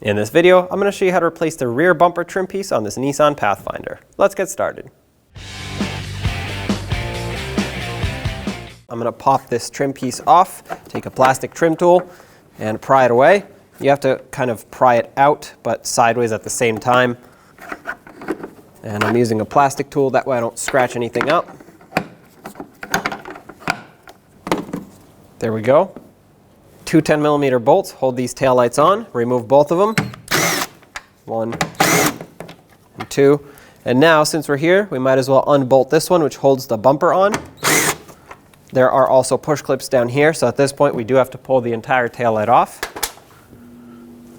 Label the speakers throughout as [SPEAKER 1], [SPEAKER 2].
[SPEAKER 1] In this video, I'm going to show you how to replace the rear bumper trim piece on this Nissan Pathfinder. Let's get started. I'm going to pop this trim piece off, take a plastic trim tool, and pry it away. You have to kind of pry it out, but sideways at the same time. And I'm using a plastic tool, that way I don't scratch anything up. There we go. Two 10mm bolts hold these taillights on. Remove both of them. 1 and 2. And now, since we're here, we might as well unbolt this one, which holds the bumper on. There are also push clips down here, so at this point we do have to pull the entire taillight off.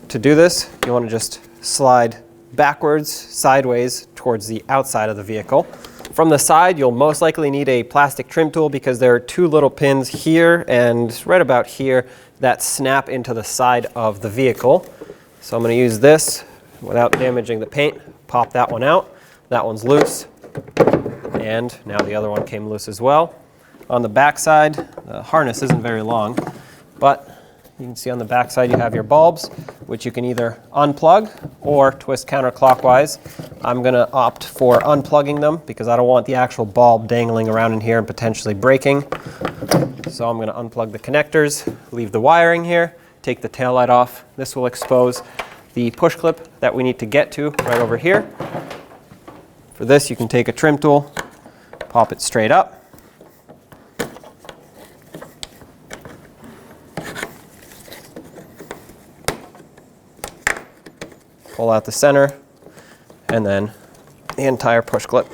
[SPEAKER 1] To do this, you want to just slide backwards, sideways, towards the outside of the vehicle. From the side, you'll most likely need a plastic trim tool because there are two little pins here and right about here that snap into the side of the vehicle. So I'm going to use this without damaging the paint. Pop that one out. That one's loose. And now the other one came loose as well. On the back side, the harness isn't very long, but you can see on the back side you have your bulbs, which you can either unplug or twist counterclockwise. I'm going to opt for unplugging them because I don't want the actual bulb dangling around in here and potentially breaking. So I'm going to unplug the connectors, leave the wiring here, take the taillight off. This will expose the push clip that we need to get to right over here. For this, you can take a trim tool, pop it straight up. Pull out the center, and then the entire push clip.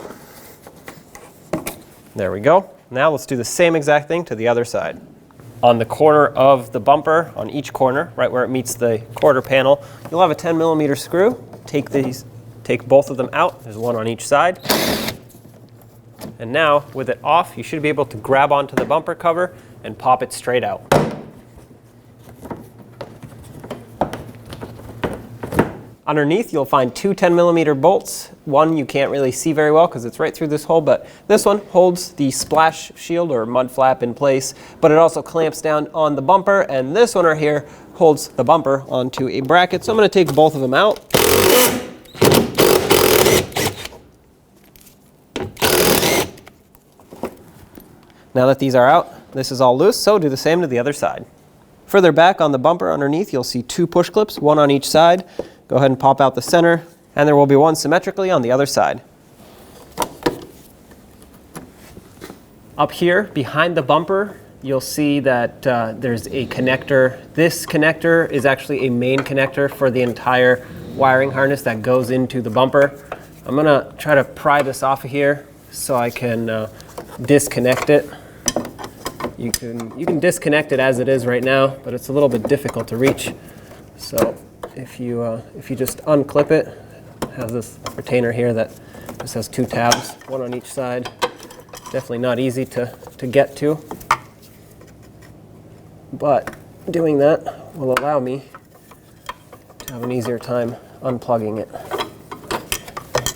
[SPEAKER 1] There we go. Now let's do the same exact thing to the other side. On the corner of the bumper, on each corner, right where it meets the quarter panel, you'll have a 10mm screw. Take both of them out. There's one on each side. And now, with it off, you should be able to grab onto the bumper cover and pop it straight out. Underneath, you'll find two 10mm bolts. One you can't really see very well because it's right through this hole, but this one holds the splash shield or mud flap in place, but it also clamps down on the bumper, and this one right here holds the bumper onto a bracket. So I'm going to take both of them out. Now that these are out, this is all loose, so do the same to the other side. Further back on the bumper underneath, you'll see two push clips, one on each side. Go ahead and pop out the center, and there will be one symmetrically on the other side. Up here, behind the bumper, you'll see that there's a connector. This connector is actually a main connector for the entire wiring harness that goes into the bumper. I'm going to try to pry this off of here so I can disconnect it. You can disconnect it as it is right now, but it's a little bit difficult to reach. So if you just unclip it, have this retainer here that just has two tabs, one on each side. Definitely not easy to get to, but doing that will allow me to have an easier time unplugging it.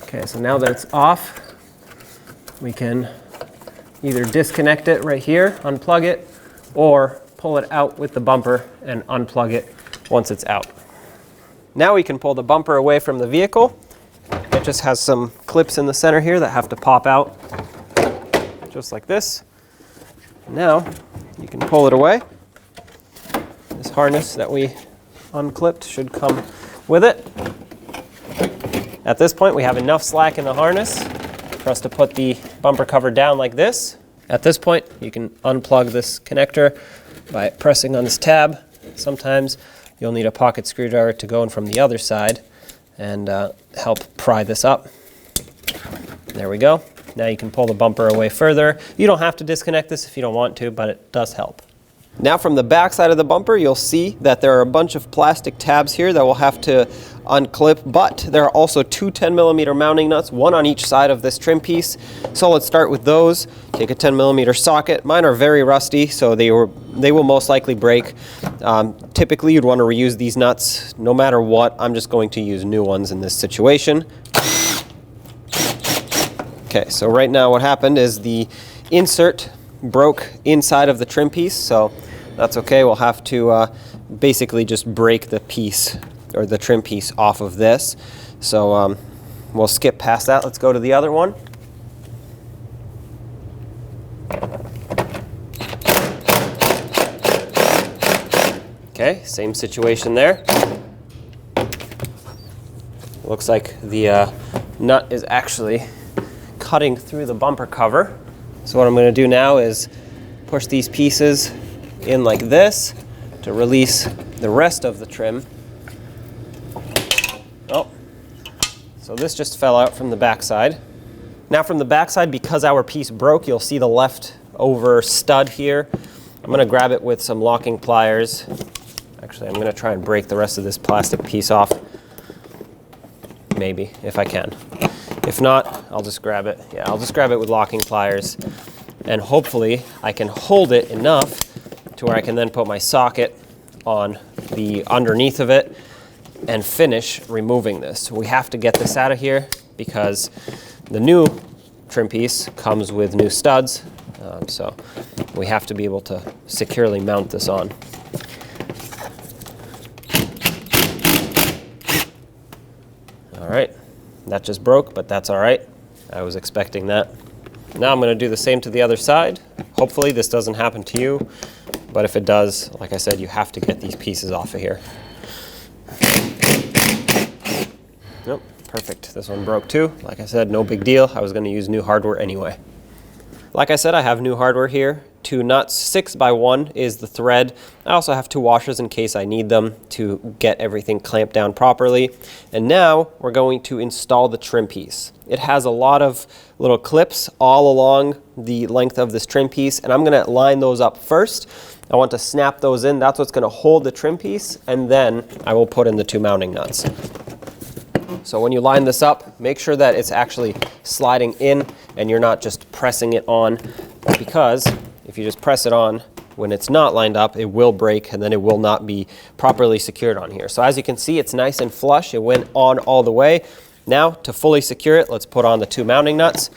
[SPEAKER 1] Okay, so now that it's off, we can either disconnect it right here, unplug it, or pull it out with the bumper and unplug it once it's out. Now we can pull the bumper away from the vehicle. It just has some clips in the center here that have to pop out, just like this. Now you can pull it away. This harness that we unclipped should come with it. At this point, we have enough slack in the harness for us to put the bumper cover down like this. At this point, you can unplug this connector by pressing on this tab. Sometimes you'll need a pocket screwdriver to go in from the other side and help pry this up. There we go. Now you can pull the bumper away further. You don't have to disconnect this if you don't want to, but it does help. Now from the back side of the bumper, you'll see that there are a bunch of plastic tabs here that we'll have to unclip, but there are also two 10mm mounting nuts, one on each side of this trim piece. So let's start with those. Take a 10mm socket. Mine are very rusty, so they will most likely break. Typically, you'd want to reuse these nuts no matter what. I'm just going to use new ones in this situation. Okay, so right now what happened is the insert broke inside of the trim piece, so that's okay. We'll have to basically just break the piece or the trim piece off of this. So we'll skip past that. Let's go to the other one. Okay, same situation there. Looks like the nut is actually cutting through the bumper cover. So what I'm going to do now is push these pieces in like this to release the rest of the trim. Oh, so this just fell out from the backside. Now from the backside, because our piece broke, you'll see the leftover stud here. I'm going to grab it with some locking pliers. Actually, I'm going to try and break the rest of this plastic piece off. Maybe, if I can. If not, I'll just grab it. Yeah, I'll just grab it with locking pliers. And hopefully I can hold it enough to where I can then put my socket on the underneath of it and finish removing this. We have to get this out of here because the new trim piece comes with new studs. So we have to be able to securely mount this on. All right, that just broke, but that's all right. I was expecting that. Now I'm going to do the same to the other side. Hopefully this doesn't happen to you, but if it does, like I said, you have to get these pieces off of here. Nope, perfect. This one broke too. Like I said, no big deal. I was going to use new hardware anyway. Like I said, I have new hardware here. 2 nuts, 6x1 is the thread. I also have 2 washers in case I need them to get everything clamped down properly. And now we're going to install the trim piece. It has a lot of little clips all along the length of this trim piece, and I'm going to line those up first. I want to snap those in. That's what's going to hold the trim piece, and then I will put in the 2 mounting nuts. So when you line this up, make sure that it's actually sliding in and you're not just pressing it on, because if you just press it on when it's not lined up, it will break and then it will not be properly secured on here. So as you can see, it's nice and flush. It went on all the way. Now to fully secure it, let's put on the 2 mounting nuts.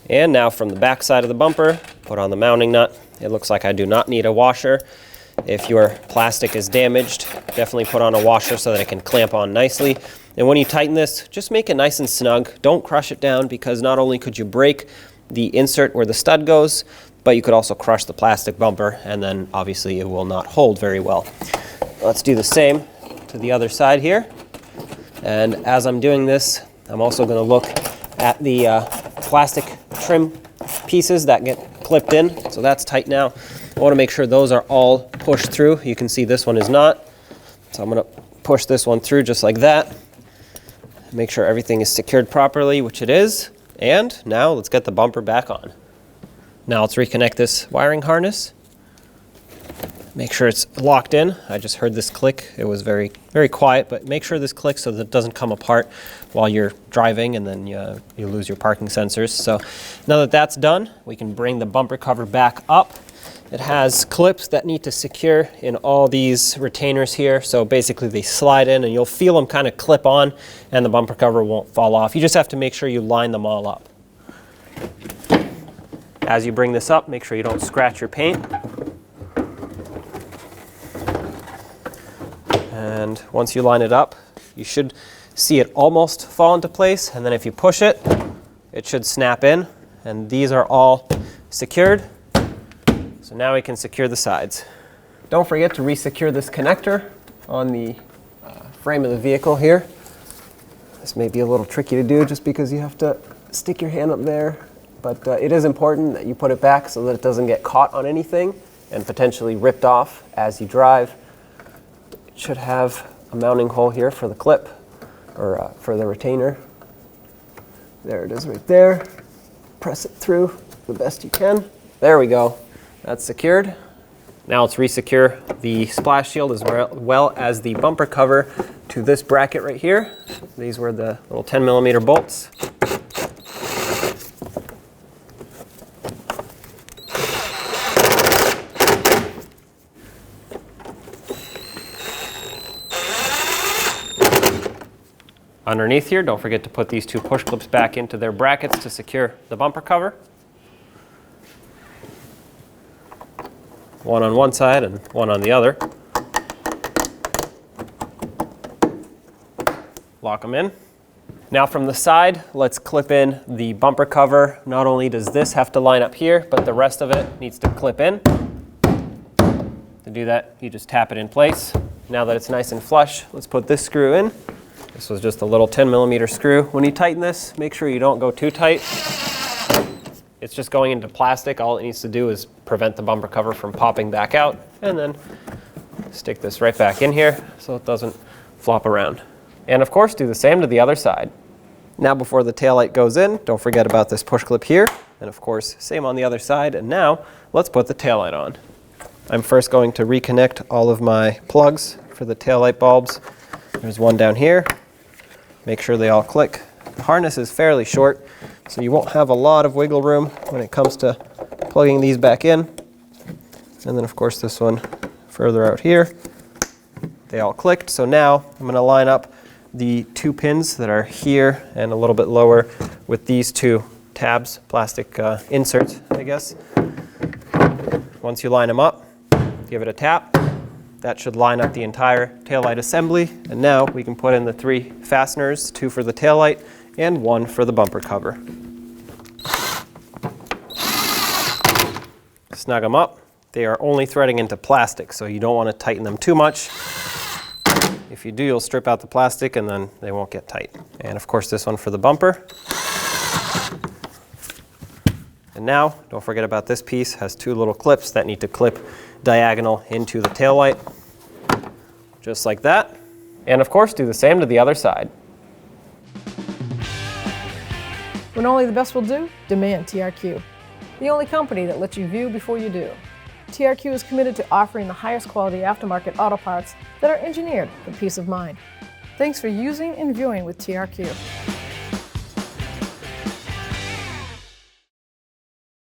[SPEAKER 1] And now from the back side of the bumper, put on the mounting nut. It looks like I do not need a washer. If your plastic is damaged, definitely put on a washer so that it can clamp on nicely. And when you tighten this, just make it nice and snug. Don't crush it down, because not only could you break the insert where the stud goes, but you could also crush the plastic bumper, and then obviously it will not hold very well. Let's do the same to the other side here. And as I'm doing this, I'm also going to look at the plastic trim pieces that get clipped in. So that's tight now. I want to make sure those are all pushed through. You can see this one is not. So I'm going to push this one through just like that. Make sure everything is secured properly, which it is. And now let's get the bumper back on. Now let's reconnect this wiring harness. Make sure it's locked in. I just heard this click. It was very, very quiet, but make sure this clicks so that it doesn't come apart while you're driving and then you lose your parking sensors. So now that that's done, we can bring the bumper cover back up. It has clips that need to secure in all these retainers here. So basically they slide in and you'll feel them kind of clip on and the bumper cover won't fall off. You just have to make sure you line them all up. As you bring this up, make sure you don't scratch your paint. And once you line it up, you should see it almost fall into place. And then if you push it, it should snap in. And these are all secured. So now we can secure the sides. Don't forget to re-secure this connector on the frame of the vehicle here. This may be a little tricky to do just because you have to stick your hand up there, but it is important that you put it back so that it doesn't get caught on anything and potentially ripped off as you drive. It should have a mounting hole here for the clip, or for the retainer. There it is right there. Press it through the best you can. There we go. That's secured. Now let's re-secure the splash shield as well as the bumper cover to this bracket right here. These were the little 10mm bolts. Underneath here, don't forget to put these 2 push clips back into their brackets to secure the bumper cover. One on one side and one on the other. lock them in. Now from the side, let's clip in the bumper cover. Not only does this have to line up here, but the rest of it needs to clip in. To do that, you just tap it in place. Now that it's nice and flush, let's put this screw in. This was just a little 10mm screw. When you tighten this, make sure you don't go too tight. It's just going into plastic. All it needs to do is prevent the bumper cover from popping back out, and then stick this right back in here so it doesn't flop around. And of course, do the same to the other side. Now before the taillight goes in, don't forget about this push clip here. And of course, same on the other side. And now let's put the taillight on. I'm first going to reconnect all of my plugs for the taillight bulbs. There's one down here. Make sure they all click. The harness is fairly short, so you won't have a lot of wiggle room when it comes to plugging these back in. And then of course this one further out here. They all clicked. So now I'm going to line up the 2 pins that are here and a little bit lower with these 2 tabs, plastic inserts, I guess. Once you line them up, give it a tap. That should line up the entire taillight assembly. And now we can put in the 3 fasteners, 2 for the taillight and 1 for the bumper cover. Snug them up. They are only threading into plastic, so you don't want to tighten them too much. If you do, you'll strip out the plastic and then they won't get tight. And of course this one for the bumper. And now, don't forget about this piece. It has 2 little clips that need to clip diagonal into the taillight. Just like that. And of course, do the same to the other side.
[SPEAKER 2] When only the best will do, demand TRQ. The only company that lets you view before you do. TRQ is committed to offering the highest quality aftermarket auto parts that are engineered for peace of mind. Thanks for using and viewing with TRQ.